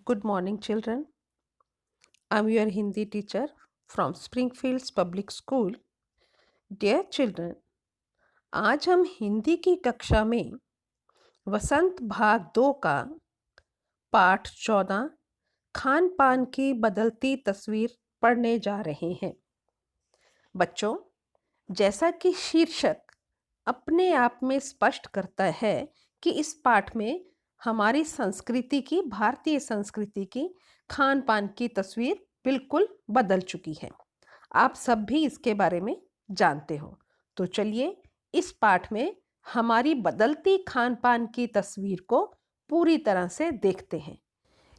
Good morning, children. I'm your Hindi teacher from Springfields Public School. Dear children, आज हम हिंदी की कक्षा में वसंत भाग 2 का पाठ 14 खान पान की बदलती तस्वीर पढ़ने जा रहे हैं। बच्चों, जैसा कि शीर्षक अपने आप में स्पष्ट करता है कि इस पाठ में हमारी संस्कृति की, भारतीय संस्कृति की खान पान की तस्वीर बिल्कुल बदल चुकी है। आप सब भी इसके बारे में जानते हो। तो चलिए इस पाठ में हमारी बदलती खान पान की तस्वीर को पूरी तरह से देखते हैं।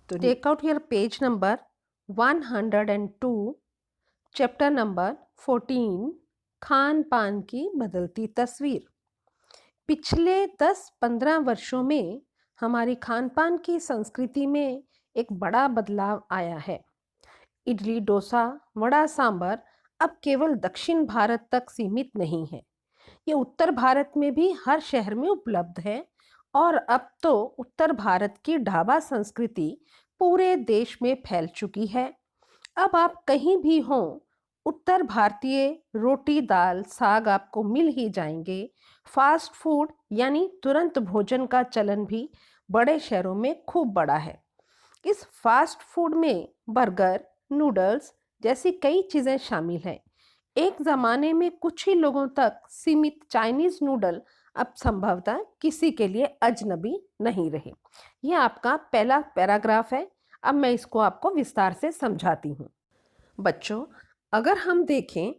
तो take out your page number 102, chapter number 14, खान पान की बदलती तस्वीर। पिछले 10-15 वर्षों में हमारी खान पान की संस्कृति में एक बड़ा बदलाव आया है। इडली, डोसा, वड़ा, सांभर अब केवल दक्षिण भारत तक सीमित नहीं है। ये उत्तर भारत में भी हर शहर में उपलब्ध है और अब तो उत्तर भारत की ढाबा संस्कृति पूरे देश में फैल चुकी है। अब आप कहीं भी हों, उत्तर भारतीय रोटी, दाल, साग आपको मिल ही जाएंगे। फास्ट फूड यानी तुरंत भोजन का चलन भी बड़े शहरों में खूब बड़ा है। इस फास्ट फूड में बर्गर, नूडल्स जैसी कई चीज़ें शामिल हैं। एक ज़माने में कुछ ही लोगों तक सीमित चाइनीज़ नूडल अब संभवतः किसी के लिए अजनबी नहीं रहे। यह आपका पहला पैराग्राफ है। अब मैं इसको आपको विस्तार से समझाती हूँ। बच्चों, अगर हम देखें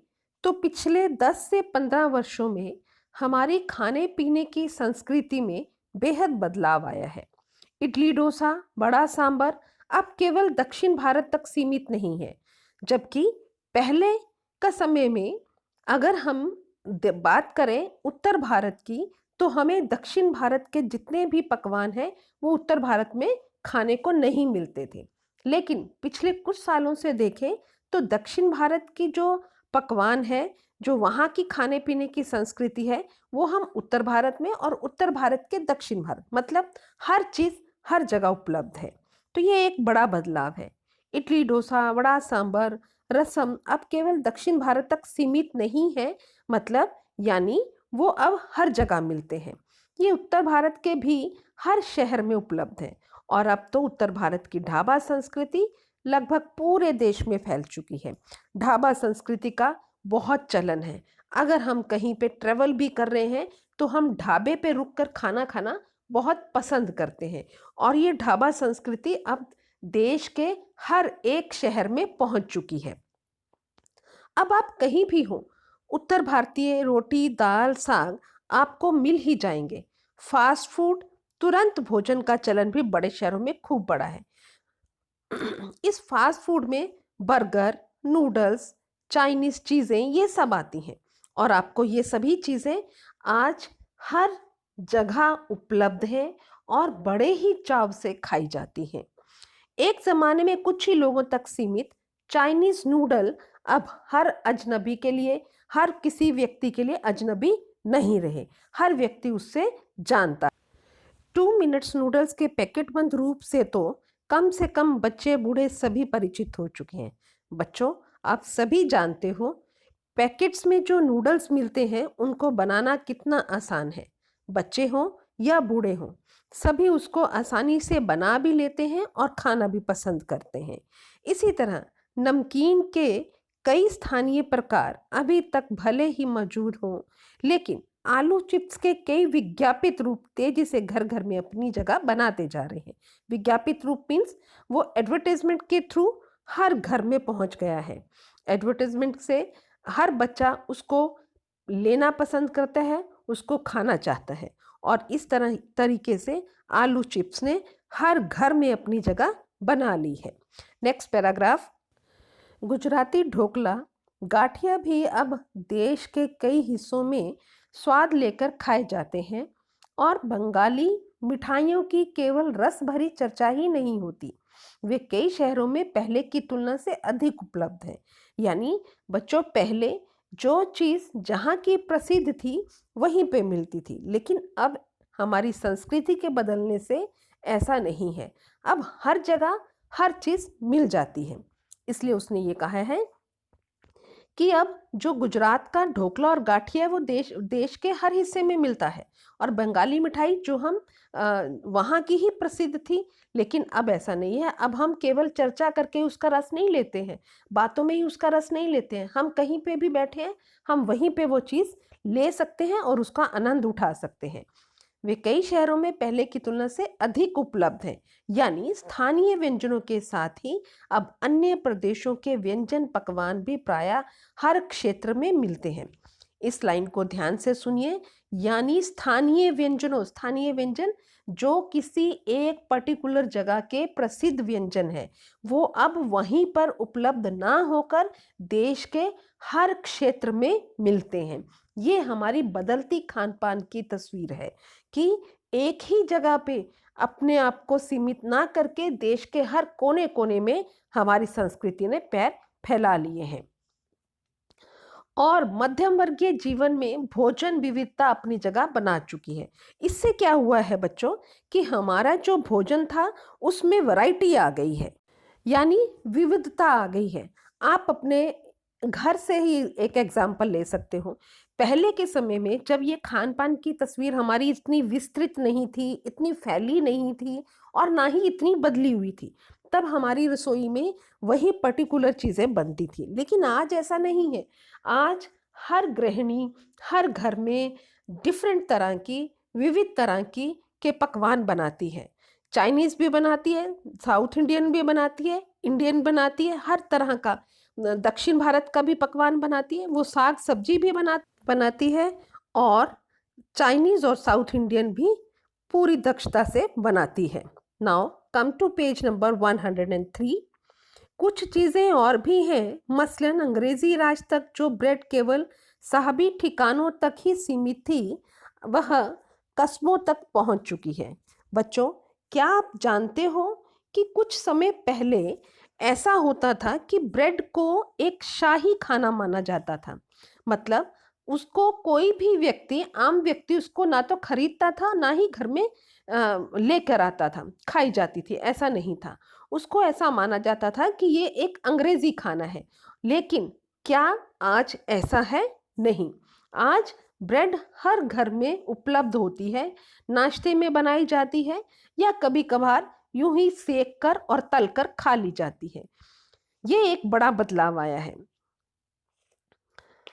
तो पिछले 10 से 15 वर्षों में हमारी खाने पीने की संस्कृति में बेहद बदलाव आया है। इडली, डोसा, वड़ा, सांभर अब केवल दक्षिण भारत तक सीमित नहीं है, जबकि पहले का समय में अगर हम बात करें उत्तर भारत की, तो हमें दक्षिण भारत के जितने भी पकवान हैं वो उत्तर भारत में खाने को नहीं मिलते थे। लेकिन पिछले कुछ सालों से देखें तो दक्षिण भारत की जो पकवान है, जो वहाँ की खाने पीने की संस्कृति है, वो हम उत्तर भारत में और उत्तर भारत के दक्षिण भारत, मतलब हर चीज़ हर जगह उपलब्ध है। तो ये एक बड़ा बदलाव है। इडली, डोसा, वड़ा, सांभर, रसम अब केवल दक्षिण भारत तक सीमित नहीं है, मतलब यानी वो अब हर जगह मिलते हैं। ये उत्तर भारत के भी हर शहर में उपलब्ध है और अब तो उत्तर भारत की ढाबा संस्कृति लगभग पूरे देश में फैल चुकी है। ढाबा संस्कृति का बहुत चलन है। अगर हम कहीं पे ट्रेवल भी कर रहे हैं तो हम ढाबे पे रुककर खाना खाना बहुत पसंद करते हैं और ये ढाबा संस्कृति अब देश के हर एक शहर में पहुंच चुकी है। अब आप कहीं भी हो, उत्तर भारतीय रोटी, दाल, साग आपको मिल ही जाएंगे। फास्ट फूड, तुरंत भोजन का चलन भी बड़े शहरों में खूब बड़ा है। इस फास्ट फूड में बर्गर, नूडल्स, चाइनीज चीज़ें ये सब आती हैं और आपको ये सभी चीज़ें आज हर जगह उपलब्ध हैं और बड़े ही चाव से खाई जाती हैं। एक ज़माने में कुछ ही लोगों तक सीमित चाइनीज नूडल अब हर अजनबी के लिए, हर किसी व्यक्ति के लिए अजनबी नहीं रहे। हर व्यक्ति उससे जानता है। 2 मिनट्स नूडल्स के पैकेटबंद रूप से कम बच्चे बूढ़े सभी परिचित हो चुके हैं। बच्चों, आप सभी जानते हो पैकेट्स में जो नूडल्स मिलते हैं उनको बनाना कितना आसान है। बच्चे हों या बूढ़े हों, सभी उसको आसानी से बना भी लेते हैं और खाना भी पसंद करते हैं। इसी तरह नमकीन के कई स्थानीय प्रकार अभी तक भले ही मौजूद हों, लेकिन आलू चिप्स के कई विज्ञापित रूप तेजी से घर घर में अपनी जगह बनाते जा रहे हैं। विज्ञापित रूप मीन्स वो एडवर्टाइजमेंट के थ्रू हर घर में पहुंच गया है। एडवर्टाइजमेंट से हर बच्चा उसको लेना पसंद करता है, उसको खाना चाहता है और इस तरीके से आलू चिप्स ने हर घर में अपनी जगह बना ली है। Next paragraph. गुजराती ढोकला, गाठिया भी अब देश के कई हिस्सों में स्वाद लेकर खाए जाते हैं और बंगाली मिठाइयों की केवल रस भरी चर्चा ही नहीं होती, वे कई शहरों में पहले की तुलना से अधिक उपलब्ध है। यानी बच्चों, पहले जो चीज़ जहाँ की प्रसिद्ध थी वहीं पे मिलती थी, लेकिन अब हमारी संस्कृति के बदलने से ऐसा नहीं है। अब हर जगह हर चीज़ मिल जाती है। इसलिए उसने ये कहा है कि अब जो गुजरात का ढोकला और गाठिया है वो देश देश के हर हिस्से में मिलता है, और बंगाली मिठाई जो हम वहाँ की ही प्रसिद्ध थी, लेकिन अब ऐसा नहीं है। अब हम केवल चर्चा करके उसका रस नहीं लेते हैं, बातों में ही उसका रस नहीं लेते हैं। हम कहीं पे भी बैठे हैं, हम वहीं पे वो चीज़ ले सकते हैं और उसका आनंद उठा सकते हैं। वे कई शहरों में पहले की तुलना से अधिक उपलब्ध हैं, यानी स्थानीय व्यंजनों के साथ ही अब अन्य प्रदेशों के व्यंजन पकवान भी प्रायः हर क्षेत्र में मिलते हैं। इस लाइन को ध्यान से सुनिए, यानी स्थानीय व्यंजन जो किसी एक पर्टिकुलर जगह के प्रसिद्ध व्यंजन है, वो अब वहीं पर उपलब्ध ना होकर देश के हर क्षेत्र में मिलते हैं। ये हमारी बदलती खान पान की तस्वीर है कि एक ही जगह पे अपने आप को सीमित ना करके देश के हर कोने कोने में हमारी संस्कृति ने पैर फैला लिए हैं। और मध्यम वर्गीय जीवन में भोजन विविधता अपनी जगह बना चुकी है। इससे क्या हुआ है बच्चों कि हमारा जो भोजन था उसमें वैरायटी आ गई है, यानी विविधता आ गई है। आप अपने घर से ही एक एग्जाम्पल ले सकते हो। पहले के समय में जब ये खान पान की तस्वीर हमारी इतनी विस्तृत नहीं थी, इतनी फैली नहीं थी और ना ही इतनी बदली हुई थी, तब हमारी रसोई में वही पर्टिकुलर चीज़ें बनती थी। लेकिन आज ऐसा नहीं है। आज हर गृहिणी हर घर में डिफरेंट तरह की, विविध तरह की के पकवान बनाती है। चाइनीज़ भी बनाती है, साउथ इंडियन भी बनाती है, इंडियन बनाती है, हर तरह का दक्षिण भारत का भी पकवान बनाती है। वो साग सब्जी भी बनाती है, और चाइनीज़ और साउथ इंडियन भी पूरी दक्षता से बनाती है। Now come to page number 103। कुछ चीज़ें और भी हैं, मसलन अंग्रेजी राज तक जो ब्रेड केवल साहबी ठिकानों तक ही सीमित थी, वह कस्बों तक पहुंच चुकी है। बच्चों, क्या आप जानते हो कि कुछ समय पहले ऐसा होता था कि ब्रेड को एक शाही खाना माना जाता था। मतलब उसको कोई भी व्यक्ति, आम व्यक्ति उसको ना तो खरीदता था ना ही घर में लेकर आता था, खाई जाती थी, ऐसा नहीं था। उसको ऐसा माना जाता था कि ये एक अंग्रेजी खाना है। लेकिन क्या आज ऐसा है? नहीं। आज ब्रेड हर घर में उपलब्ध होती है, नाश्ते में बनाई जाती है, या कभी कभार यूं ही सेक कर और तल कर खा ली जाती है। ये एक बड़ा बदलाव आया है।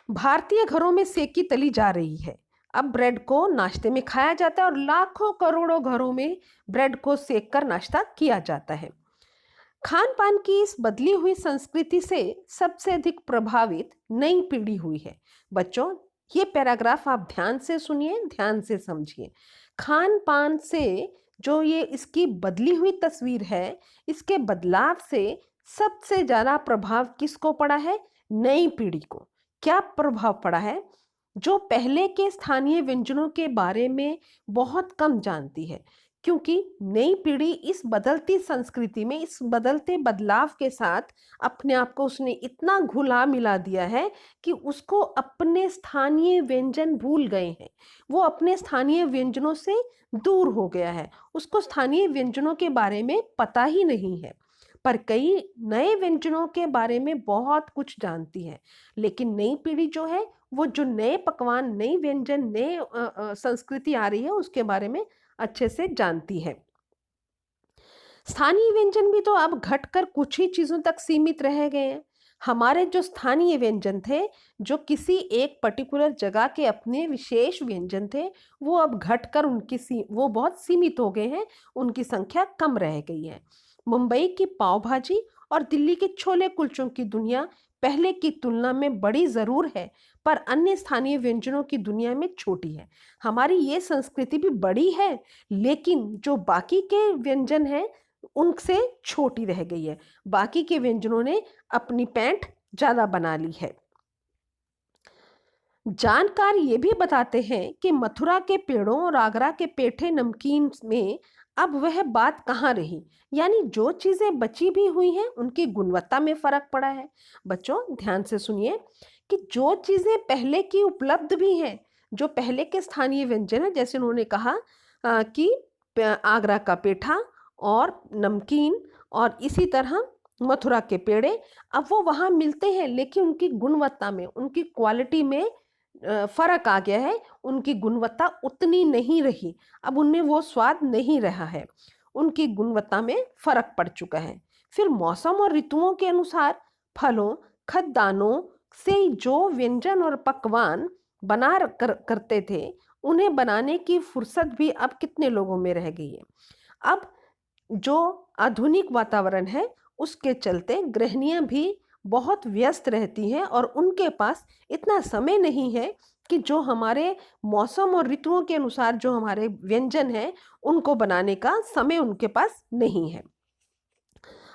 भारतीय घरों में सेकी तली जा रही है। अब ब्रेड को नाश्ते में खाया जाता है और लाखों करोड़ों घरों में ब्रेड को सेक कर नाश्ता किया जाता है। खान पान की इस बदली हुई संस्कृति से सबसे अधिक प्रभावित नई पीढ़ी हुई है। बच्चों, ये पैराग्राफ आप ध्यान से सुनिए, ध्यान से समझिए। खान पान से जो ये इसकी बदली हुई तस्वीर है, इसके बदलाव से सबसे ज्यादा प्रभाव किसको पड़ा है? नई पीढ़ी को। क्या प्रभाव पड़ा है? जो पहले के स्थानीय व्यंजनों के बारे में बहुत कम जानती है, क्योंकि नई पीढ़ी इस बदलती संस्कृति में, इस बदलते बदलाव के साथ अपने आप को उसने इतना घुला मिला दिया है कि उसको अपने स्थानीय व्यंजन भूल गए हैं। वो अपने स्थानीय व्यंजनों से दूर हो गया है, उसको स्थानीय व्यंजनों के बारे में पता ही नहीं है। पर कई नए व्यंजनों के बारे में बहुत कुछ जानती है। लेकिन नई पीढ़ी जो है, वो जो नए पकवान, नई व्यंजन, नए संस्कृति आ रही है, उसके बारे में अच्छे से जानती है। स्थानीय व्यंजन भी तो अब घटकर कुछ ही चीजों तक सीमित रह गए हैं। हमारे जो स्थानीय व्यंजन थे, जो किसी एक पर्टिकुलर जगह के अपने विशेष व्यंजन थे, वो अब घटकर वो बहुत सीमित हो गए हैं, उनकी संख्या कम रह गई है। मुंबई की पाव भाजी और दिल्ली के छोले कुलचों की दुनिया पहले की तुलना में बड़ी जरूर है, पर अन्य स्थानीय व्यंजनों की दुनिया में छोटी है। हमारी ये संस्कृति भी बड़ी है, लेकिन जो बाकी के व्यंजन हैं उनसे छोटी रह गई है। बाकी के व्यंजनों ने अपनी पैंठ ज्यादा बना ली है। जानकार ये भी बताते हैं कि मथुरा के पेड़ों और आगरा के पेठे नमकीन में अब वह बात कहाँ रही, यानी जो चीजें बची भी हुई हैं उनकी गुणवत्ता में फर्क पड़ा है। बच्चों, ध्यान से सुनिए कि जो चीजें पहले की उपलब्ध भी हैं, जो पहले के स्थानीय व्यंजन है, जैसे उन्होंने कहा कि आगरा का पेठा और नमकीन और इसी तरह मथुरा के पेड़े, अब वो वहाँ मिलते हैं लेकिन उनकी गुणवत्ता में, उनकी क्वालिटी में फर्क आ गया है। उनकी गुणवत्ता उतनी नहीं रही, अब उनमें वो स्वाद नहीं रहा है, उनकी गुणवत्ता में फर्क पड़ चुका है। फिर मौसम और ऋतुओं के अनुसार फलों, खाद्यान्नों से जो व्यंजन और पकवान करते थे, उन्हें बनाने की फुर्सत भी अब कितने लोगों में रह गई है। अब जो आधुनिक वातावरण है उसके चलते गृहिणियां भी बहुत व्यस्त रहती हैं और उनके पास इतना समय नहीं है कि जो हमारे मौसम और ऋतुओं के अनुसार जो हमारे व्यंजन हैं उनको बनाने का समय उनके पास नहीं है।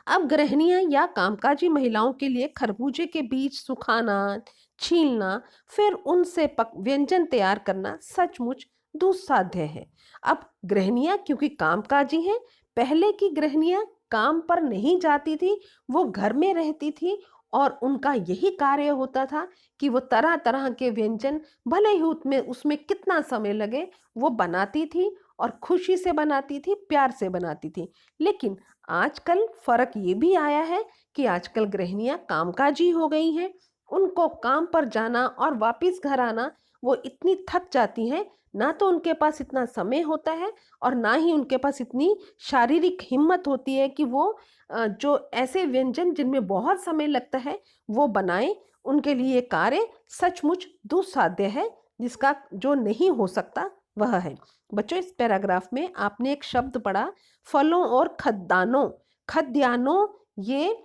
अब गृहिणियां या कामकाजी महिलाओं के लिए खरबूजे के बीज सुखाना, छीलना, फिर उनसे व्यंजन तैयार करना सचमुच दुस्साध्य है। अब गृहिणियां क्योंकि कामकाजी हैं, पहले की गृहिणियां काम पर नहीं जाती थी, वो घर में रहती थी और उनका यही कार्य होता था कि वो तरह तरह के व्यंजन, भले ही उसमें कितना समय लगे, वो बनाती थी और खुशी से बनाती थी, प्यार से बनाती थी। लेकिन आजकल फर्क ये भी आया है कि आजकल गृहिणियां कामकाजी हो गई हैं, उनको काम पर जाना और वापस घर आना, वो इतनी थक जाती हैं, ना तो उनके पास इतना समय होता है और ना ही उनके पास इतनी शारीरिक हिम्मत होती है कि वो जो ऐसे व्यंजन जिनमें बहुत समय लगता है वो बनाएं। उनके लिए कार्य सचमुच दुस्साध्य है, जिसका जो नहीं हो सकता वह है। बच्चों, इस पैराग्राफ में आपने एक शब्द पढ़ा, फलों और खाद्यान्नों। ये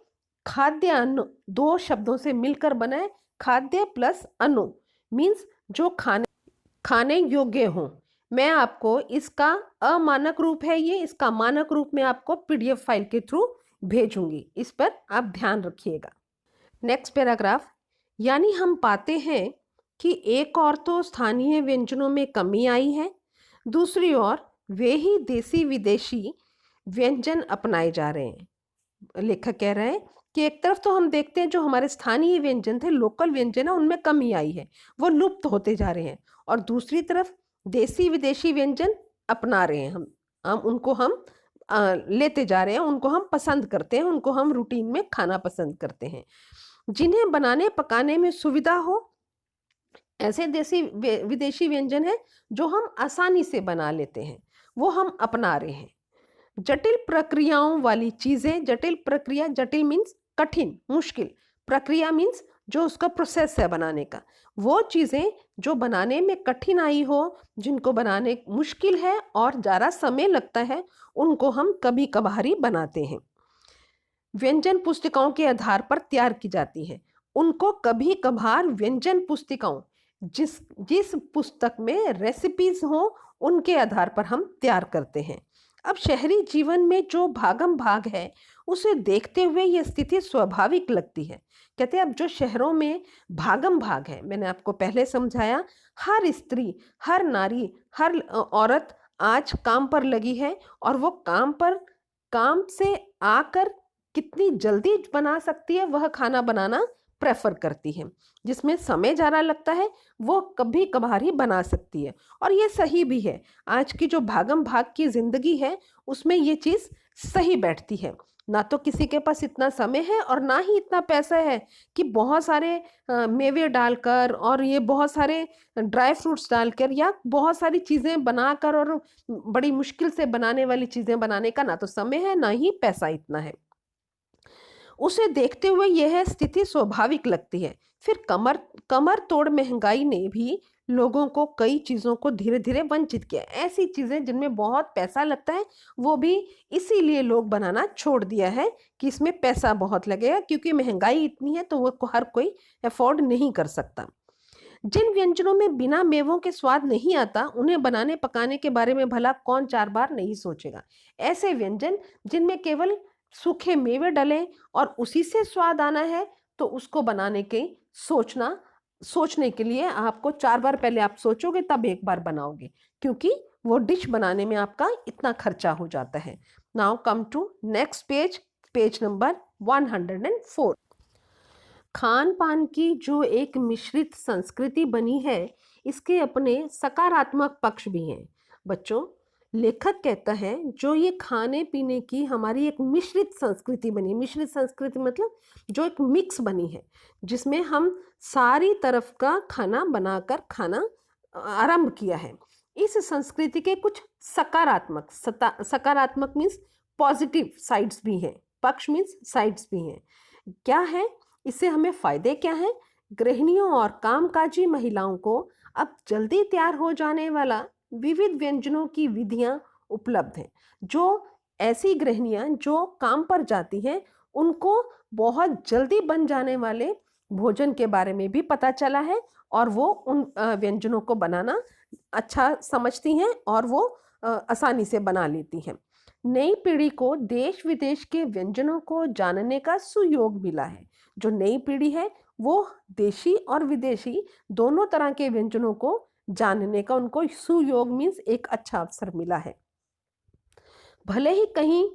खाद्यान्न दो शब्दों से मिलकर बना है, खाद्य प्लस अनु मीन्स जो खाने योग्य हो। मैं आपको इसका अमानक रूप है ये, इसका मानक रूप में आपको PDF फाइल के थ्रू भेजूंगी, इस पर आप ध्यान रखिएगा। नेक्स्ट पैराग्राफ, यानी हम पाते हैं कि एक और तो स्थानीय व्यंजनों में कमी आई है, दूसरी ओर वे ही देसी विदेशी व्यंजन अपनाए जा रहे हैं। लेखक कह रहे हैं कि एक तरफ तो हम देखते हैं जो हमारे स्थानीय व्यंजन थे, लोकल व्यंजन है, उनमें कमी आई है, वो लुप्त होते जा रहे हैं, और दूसरी तरफ देसी विदेशी व्यंजन अपना रहे हैं हम उनको लेते जा रहे हैं, उनको हम पसंद करते हैं, उनको हम रूटीन में खाना पसंद करते हैं। जिन्हें बनाने पकाने में सुविधा हो, ऐसे देसी विदेशी व्यंजन है जो हम आसानी से बना लेते हैं, वो हम अपना रहे हैं। जटिल प्रक्रियाओं वाली चीजें, जटिल प्रक्रिया, जटिल मीन्स कठिन, मुश्किल, प्रक्रिया मीन्स जो उसका प्रोसेस है बनाने का, वो चीजें जो बनाने में कठिनाई हो, जिनको बनाने मुश्किल है और ज़्यादा समय लगता है, उनको हम कभी कभार ही बनाते हैं। व्यंजन पुस्तिकाओं के आधार पर तैयार की जाती है, उनको कभी कभार व्यंजन पुस्तिकाओं, जिस पुस्तक में रेसिपीज हो, उनके आधार पर हम तैयार करते हैं। अब शहरी जीवन में जो भागम भाग है, उसे देखते हुए यह स्थिति स्वाभाविक लगती है। कहते हैं अब जो शहरों में भागम भाग है, मैंने आपको पहले समझाया, हर स्त्री, हर नारी, हर औरत आज काम पर लगी है और वो काम से आकर कितनी जल्दी बना सकती है वह खाना बनाना प्रेफर करती है। जिसमें समय ज़्यादा लगता है वो कभी कभार ही बना सकती है, और ये सही भी है। आज की जो भागम भाग की ज़िंदगी है उसमें ये चीज़ सही बैठती है। ना तो किसी के पास इतना समय है और ना ही इतना पैसा है कि बहुत सारे मेवे डालकर और ये बहुत सारे ड्राई फ्रूट्स डालकर या बहुत सारी चीज़ें बनाकर और बड़ी मुश्किल से बनाने वाली चीज़ें बनाने का ना तो समय है, ना ही पैसा इतना है। उसे देखते हुए यह स्थिति स्वाभाविक लगती है। फिर कमर तोड़ महंगाई ने भी लोगों को कई चीज़ों को धीरे धीरे वंचित किया। ऐसी चीज़ें जिनमें बहुत पैसा लगता है वो भी इसीलिए लोग बनाना छोड़ दिया है कि इसमें पैसा बहुत लगेगा, क्योंकि महंगाई इतनी है तो वो हर कोई अफोर्ड नहीं कर सकता। जिन व्यंजनों में बिना मेवों के स्वाद नहीं आता, उन्हें बनाने पकाने के बारे में भला कौन 4 बार नहीं सोचेगा। ऐसे व्यंजन जिनमें केवल सूखे मेवे डलें और उसी से स्वाद आना है, तो उसको बनाने के सोचने के लिए आपको 4 बार पहले आप सोचोगे तब एक बार बनाओगे, क्योंकि वो डिश बनाने में आपका इतना खर्चा हो जाता है। Now come to next page number 104। खान पान की जो एक मिश्रित संस्कृति बनी है, इसके अपने सकारात्मक पक्ष भी हैं। बच्चों, लेखक कहता है जो ये खाने पीने की हमारी एक मिश्रित संस्कृति बनी, मिश्रित संस्कृति मतलब जो एक मिक्स बनी है, जिसमें हम सारी तरफ का खाना बनाकर खाना आरंभ किया है। इस संस्कृति के कुछ सकारात्मक मीन्स पॉजिटिव साइड्स भी हैं, पक्ष मीन्स साइड्स भी हैं। क्या है इससे हमें फायदे क्या हैं? गृहिणियों और कामकाजी महिलाओं को अब जल्दी तैयार हो जाने वाला विविध व्यंजनों की विधियां उपलब्ध हैं। जो ऐसी गृहिणियां जो काम पर जाती हैं उनको बहुत जल्दी बन जाने वाले भोजन के बारे में भी पता चला है और वो उन व्यंजनों को बनाना अच्छा समझती हैं और वो आसानी से बना लेती हैं। नई पीढ़ी को देश विदेश के व्यंजनों को जानने का सुयोग मिला है। जो नई पीढ़ी है वो देशी और विदेशी दोनों तरह के व्यंजनों को जानने का उनको सुयोग मीन्स एक अच्छा अवसर मिला है। भले ही कहीं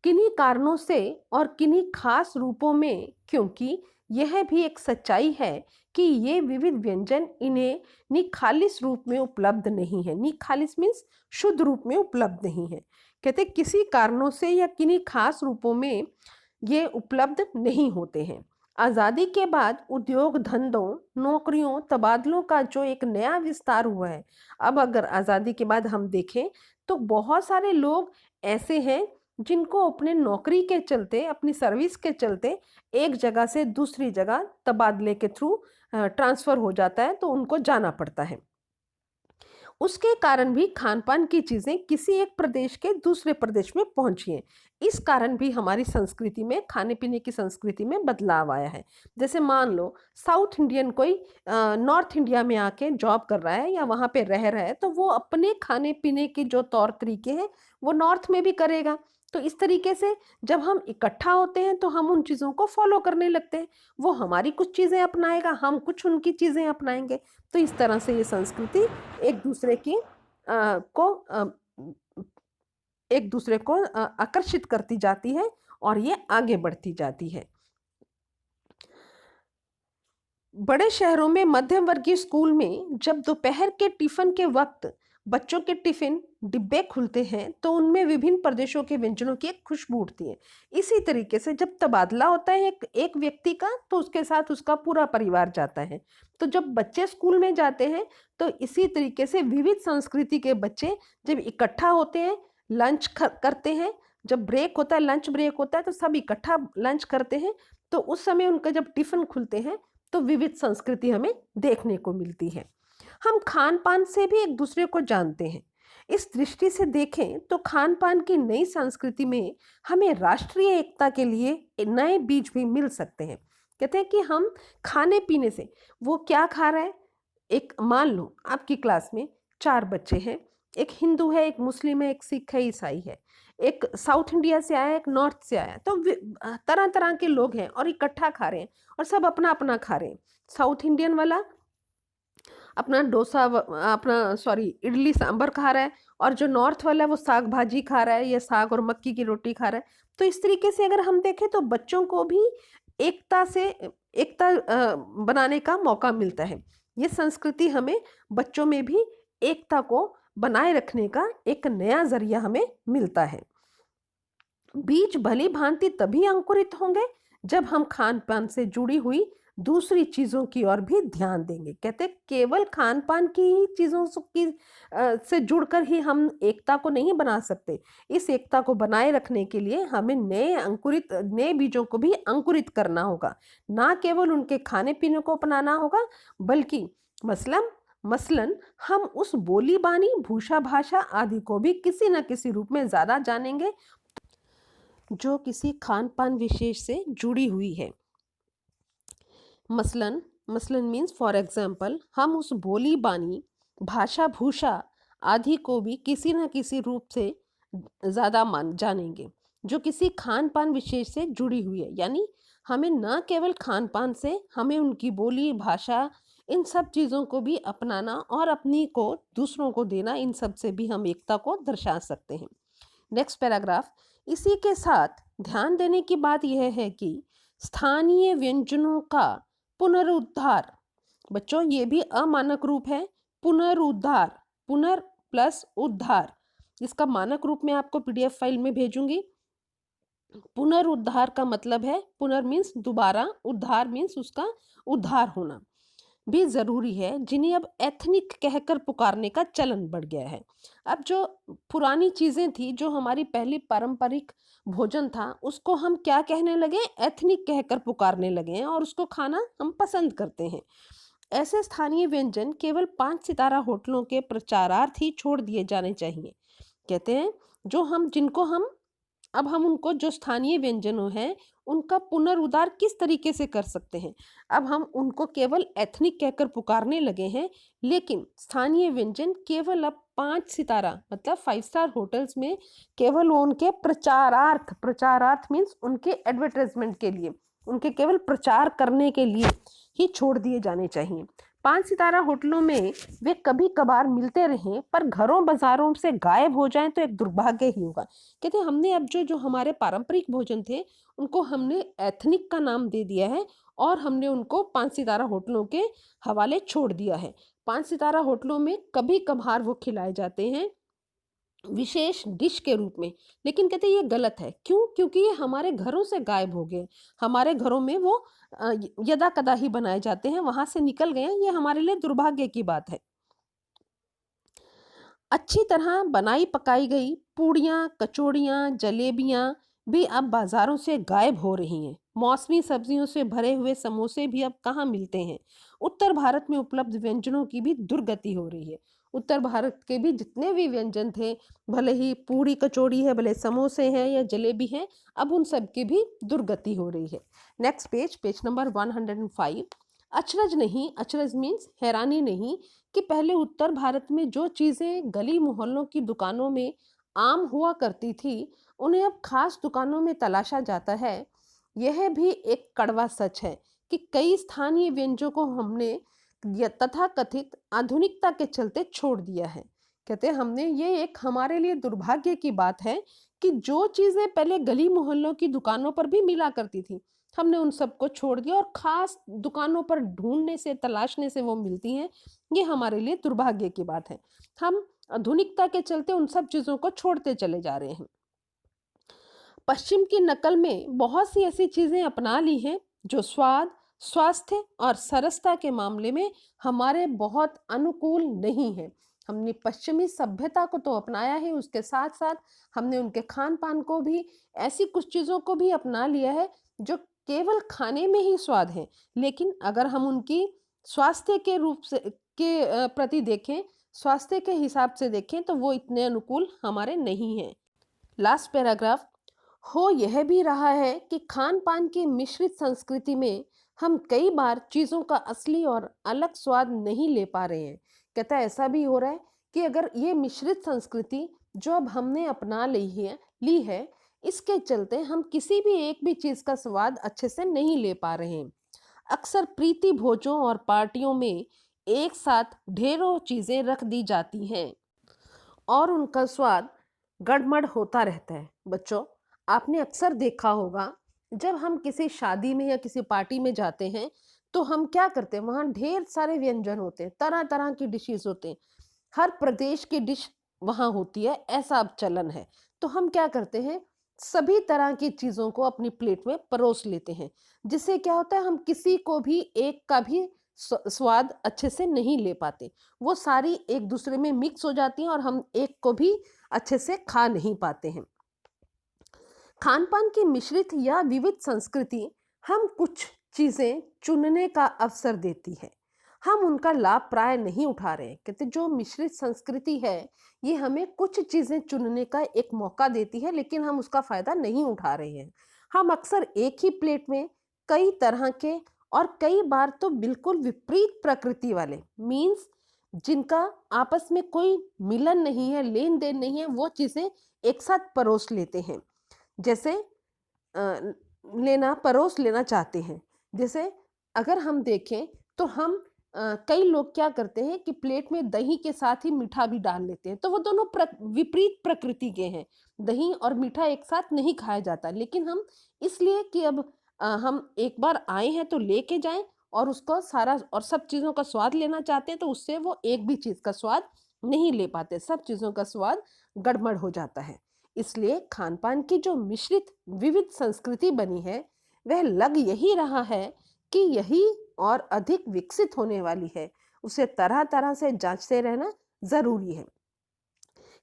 किन्हीं कारणों से और किन्हीं खास रूपों में, क्योंकि यह भी एक सच्चाई है कि ये विविध व्यंजन इन्हें निखालिस रूप में उपलब्ध नहीं है। निखालिस मीन्स शुद्ध रूप में उपलब्ध नहीं है। कहते किसी कारणों से या किन्हीं खास रूपों में ये उपलब्ध नहीं होते हैं। आज़ादी के बाद उद्योग धंधों, नौकरियों, तबादलों का जो एक नया विस्तार हुआ है। अब अगर आज़ादी के बाद हम देखें तो बहुत सारे लोग ऐसे हैं जिनको अपने नौकरी के चलते, अपनी सर्विस के चलते एक जगह से दूसरी जगह तबादले के थ्रू ट्रांसफ़र हो जाता है, तो उनको जाना पड़ता है। उसके कारण भी खान पान की चीज़ें किसी एक प्रदेश के दूसरे प्रदेश में पहुंची हैं। इस कारण भी हमारी संस्कृति में, खाने पीने की संस्कृति में बदलाव आया है। जैसे मान लो साउथ इंडियन कोई नॉर्थ इंडिया में आके जॉब कर रहा है या वहाँ पे रह रहा है, तो वो अपने खाने पीने के जो तौर तरीके हैं वो नॉर्थ में भी करेगा। तो इस तरीके से जब हम इकट्ठा होते हैं तो हम उन चीज़ों को फॉलो करने लगते हैं। वो हमारी कुछ चीज़ें अपनाएगा, हम कुछ उनकी चीज़ें अपनाएंगे। तो इस तरह से ये संस्कृति एक दूसरे की एक दूसरे को आकर्षित करती जाती है और ये आगे बढ़ती जाती है। बड़े शहरों में मध्यम वर्गीय स्कूल में जब दोपहर के टिफिन के वक्त बच्चों के टिफिन डिब्बे खुलते हैं तो उनमें विभिन्न प्रदेशों के व्यंजनों की एक खुशबू उठती है। इसी तरीके से जब तबादला होता है एक व्यक्ति का, तो उसके साथ उसका पूरा परिवार जाता है। तो जब बच्चे स्कूल में जाते हैं तो इसी तरीके से विविध संस्कृति के बच्चे जब इकट्ठा होते हैं, लंच करते हैं। जब ब्रेक होता है, लंच ब्रेक होता है, तो सब इकट्ठा लंच करते हैं। तो उस समय उनका जब टिफिन खुलते हैं तो विविध संस्कृति हमें देखने को मिलती है। हम खान पान से भी एक दूसरे को जानते हैं। इस दृष्टि से देखें तो खान पान की नई संस्कृति में हमें राष्ट्रीय एकता के लिए नए बीज भी मिल सकते हैं। कहते हैं कि हम खाने पीने से, वो क्या खा रहा है, एक मान लो आपकी क्लास में 4 बच्चे हैं, एक हिंदू है, एक मुस्लिम है, एक सिख है, ईसाई है, एक साउथ इंडिया से आया, एक नॉर्थ से आया। तो तरह तरह के लोग हैं और इकट्ठा खा रहे हैं और सब अपना अपना खा रहे हैं। साउथ इंडियन वाला अपना इडली सांभर खा रहा है और जो नॉर्थ वाला है वो साग भाजी खा रहा है या साग और मक्की की रोटी खा रहा है। तो इस तरीके से अगर हम देखें तो बच्चों को भी एकता बनाने का मौका मिलता है। ये संस्कृति हमें बच्चों में भी एकता को बनाए रखने का एक नया जरिया हमें मिलता है। बीज भली भांति तभी अंकुरित होंगे जब हम खान पान से जुड़ी हुई दूसरी चीज़ों की ओर भी ध्यान देंगे। कहते केवल खान पान की ही चीज़ों से जुड़कर ही हम एकता को नहीं बना सकते। इस एकता को बनाए रखने के लिए हमें नए बीजों को भी अंकुरित करना होगा। ना केवल उनके खाने पीने को अपनाना होगा, बल्कि मसलन हम उस बोली बानी, भूषा भाषा आदि को भी किसी न किसी रूप में ज़्यादा जानेंगे जो किसी खान पान विशेष से जुड़ी हुई है। मसलन मीन्स फॉर एग्जाम्पल, हम उस बोली बानी, भाषा भूषा आदि को भी किसी न किसी रूप से ज़्यादा जानेंगे जो किसी खान पान विशेष से जुड़ी हुई है। यानी हमें न केवल खान पान से, हमें उनकी बोली भाषा, इन सब चीज़ों को भी अपनाना और अपनी को दूसरों को देना, इन सब से भी हम एकता को दर्शा सकते हैं। Next paragraph. इसी के साथ ध्यान देने की बात यह है कि स्थानीय व्यंजनों का पुनरुद्धार, बच्चों ये भी अमानक रूप है, पुनरुद्धार, पुनर प्लस उद्धार, इसका मानक रूप में आपको पीडीएफ फाइल में भेजूंगी। पुनरुद्धार का मतलब है, पुनर मीन्स दोबारा, उद्धार मीन्स उसका उद्धार होना भी जरूरी है, जिन्हें अब एथनिक कहकर पुकारने का चलन बढ़ गया है। अब जो पुरानी चीजें थी, जो हमारी पहली पारंपरिक भोजन था, उसको हम क्या कहने लगे, एथनिक कहकर पुकारने लगे हैं और उसको खाना हम पसंद करते हैं। ऐसे स्थानीय व्यंजन केवल 5 सितारा होटलों के प्रचारार्थ ही छोड़ दिए जाने चाहिए। कहते हैं जो हम जिनको हम अब हम उनको, जो स्थानीय व्यंजनों हैं, उनका पुनरुद्धार किस तरीके से कर सकते हैं। अब हम उनको केवल एथनिक कहकर पुकारने लगे हैं, लेकिन स्थानीय व्यंजन केवल अब 5 सितारा मतलब 5 स्टार होटल्स में केवल वो उनके प्रचारार्थ, प्रचारार्थ मीन्स उनके एडवर्टाइजमेंट के लिए, उनके केवल प्रचार करने के लिए ही छोड़ दिए जाने चाहिए। 5 सितारा होटलों में वे कभी कभार मिलते रहें, पर घरों बाजारों से गायब हो जाएं तो एक दुर्भाग्य ही होगा। कहते हैं हमने अब जो जो हमारे पारंपरिक भोजन थे, उनको हमने एथनिक का नाम दे दिया है और हमने उनको 5 सितारा होटलों के हवाले छोड़ दिया है। 5 सितारा होटलों में कभी कभार वो खिलाए जाते हैं विशेष डिश के रूप में, लेकिन कहते हैं ये गलत है। क्यों? क्योंकि ये हमारे घरों से गायब हो गए। हमारे घरों में वो यदा कदा ही बनाए जाते हैं, वहां से निकल गए हैं। ये हमारे लिए दुर्भाग्य की बात है। अच्छी तरह बनाई पकाई गई पूड़ियाँ, कचौड़ियाँ, जलेबियाँ भी अब बाजारों से गायब हो रही हैं। मौसमी सब्जियों से भरे हुए समोसे भी अब कहाँ मिलते हैं। उत्तर भारत में उपलब्ध व्यंजनों की भी दुर्गति हो रही है। उत्तर भारत के भी जितने भी व्यंजन थे, भले ही पूड़ी कचौड़ी है, भले समोसे हैं या जलेबी हैं, अब उन सब की भी दुर्गति हो रही है। Next page, page number 105। अचरज नहीं, अचरज मीन्स हैरानी नहीं, कि पहले उत्तर भारत में जो चीज़ें गली मोहल्लों की दुकानों में आम हुआ करती थी, उन्हें अब खास दुकानों में तलाशा जाता है। यह भी एक कड़वा सच है कि कई स्थानीय व्यंजनों को हमने तथाकथित आधुनिकता के चलते छोड़ दिया है। कहते हैं हमने, ये एक हमारे लिए दुर्भाग्य की बात है कि जो चीज़ें पहले गली मोहल्लों की दुकानों पर भी मिला करती थी, हमने उन सबको छोड़ दिया और खास दुकानों पर ढूंढने से, तलाशने से वो मिलती हैं। ये हमारे लिए दुर्भाग्य की बात है। हम आधुनिकता के चलते उन सब चीजों को छोड़ते चले जा रहे हैं। पश्चिम की नकल में बहुत सी ऐसी चीजें अपना ली हैं जो स्वाद, स्वास्थ्य और सरसता के मामले में हमारे बहुत अनुकूल नहीं है। हमने पश्चिमी सभ्यता को तो अपनाया है, उसके साथ साथ हमने उनके खान पान को भी, ऐसी कुछ चीजों को भी अपना लिया है जो केवल खाने में ही स्वाद है, लेकिन अगर हम उनकी स्वास्थ्य के रूप से प्रति देखें, स्वास्थ्य के हिसाब से देखें, तो वो इतने अनुकूल हमारे नहीं हैं। Last paragraph. हो यह भी रहा है कि खान पान की मिश्रित संस्कृति में हम कई बार चीज़ों का असली और अलग स्वाद नहीं ले पा रहे हैं। कहता है ऐसा भी हो रहा है कि अगर ये मिश्रित संस्कृति जो अब हमने अपना ली है, इसके चलते हम किसी भी एक भी चीज़ का स्वाद अच्छे से नहीं ले पा रहे हैं। अक्सर प्रीति भोजों और पार्टियों में एक साथ ढेरों चीज़ें रख दी जाती हैं और उनका स्वाद गड़बड़ होता रहता है। बच्चों, आपने अक्सर देखा होगा, जब हम किसी शादी में या किसी पार्टी में जाते हैं, तो हम क्या करते हैं, वहाँ ढेर सारे व्यंजन होते हैं, तरह तरह की डिशेस होते हैं, हर प्रदेश की डिश वहाँ होती है, ऐसा अब चलन है। तो हम क्या करते हैं, सभी तरह की चीज़ों को अपनी प्लेट में परोस लेते हैं, जिससे क्या होता है, हम किसी को भी एक का भी स्वाद अच्छे से नहीं ले पाते। वो सारी एक दूसरे में मिक्स हो जाती हैं और हम एक को भी अच्छे से खा नहीं पाते हैं। खान पान की मिश्रित या विविध संस्कृति हम कुछ चीजें चुनने का अवसर देती है, हम उनका लाभ प्राय नहीं उठा रहे। कहते जो मिश्रित संस्कृति है, ये हमें कुछ चीजें चुनने का एक मौका देती है, लेकिन हम उसका फायदा नहीं उठा रहे हैं। हम अक्सर एक ही प्लेट में कई तरह के और कई बार तो बिल्कुल विपरीत प्रकृति वाले, मीन्स जिनका आपस में कोई मिलन नहीं है, लेन देन नहीं है, वो चीजें एक साथ परोस लेते हैं। जैसे परोस लेना चाहते हैं। जैसे अगर हम देखें तो हम कई लोग क्या करते हैं कि प्लेट में दही के साथ ही मीठा भी डाल लेते हैं, तो वो दोनों विपरीत प्रकृति के हैं। दही और मीठा एक साथ नहीं खाया जाता, लेकिन हम इसलिए कि अब हम एक बार आए हैं तो लेके जाएं और उसको सारा और सब चीज़ों का स्वाद लेना चाहते हैं, तो उससे वो एक भी चीज़ का स्वाद नहीं ले पाते, सब चीज़ों का स्वाद गड़बड़ हो जाता है। इसलिए खान-पान की जो मिश्रित विविध संस्कृति बनी है, वह लग यही रहा है कि यही और अधिक विकसित होने वाली है। उसे तरह-तरह से जाँचते रहना ज़रूरी है।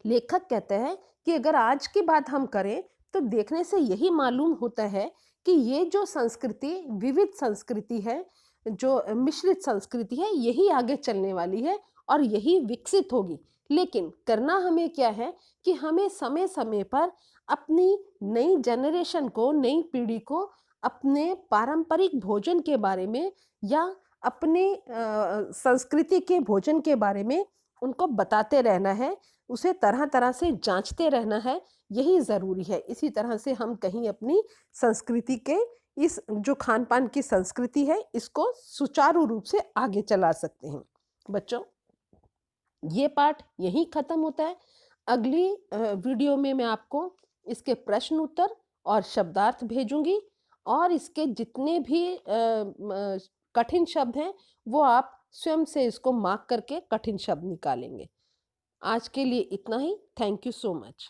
लेखक कहते हैं कि अगर आज की बात हम करें तो देखने से यही मालूम होता है कि ये जो संस्कृति विविध संस्कृति है, जो मिश्रित संस्कृति है, यही आगे चलने वाली है और यही विकसित होगी। लेकिन करना हमें क्या है कि हमें समय-समय पर अपनी नई जनरेशन को, नई पीढ़ी को अपने पारंपरिक भोजन के बारे में या अपने संस्कृति के भोजन के बारे में उनको बताते रहना है, उसे तरह-तरह से जाँचते रहना है, यही ज़रूरी है। इसी तरह से हम कहीं अपनी संस्कृति के इस जो खान-पान की संस्कृति है, इसको सुचारू रूप से आगे चला सकते हैं। बच्चों, ये पाठ यहीं ख़त्म होता है। अगली वीडियो में मैं आपको इसके प्रश्न उत्तर और शब्दार्थ भेजूँगी और इसके जितने भी कठिन शब्द हैं, वो आप स्वयं से इसको मार्क करके कठिन शब्द निकालेंगे। आज के लिए इतना ही। Thank you so much.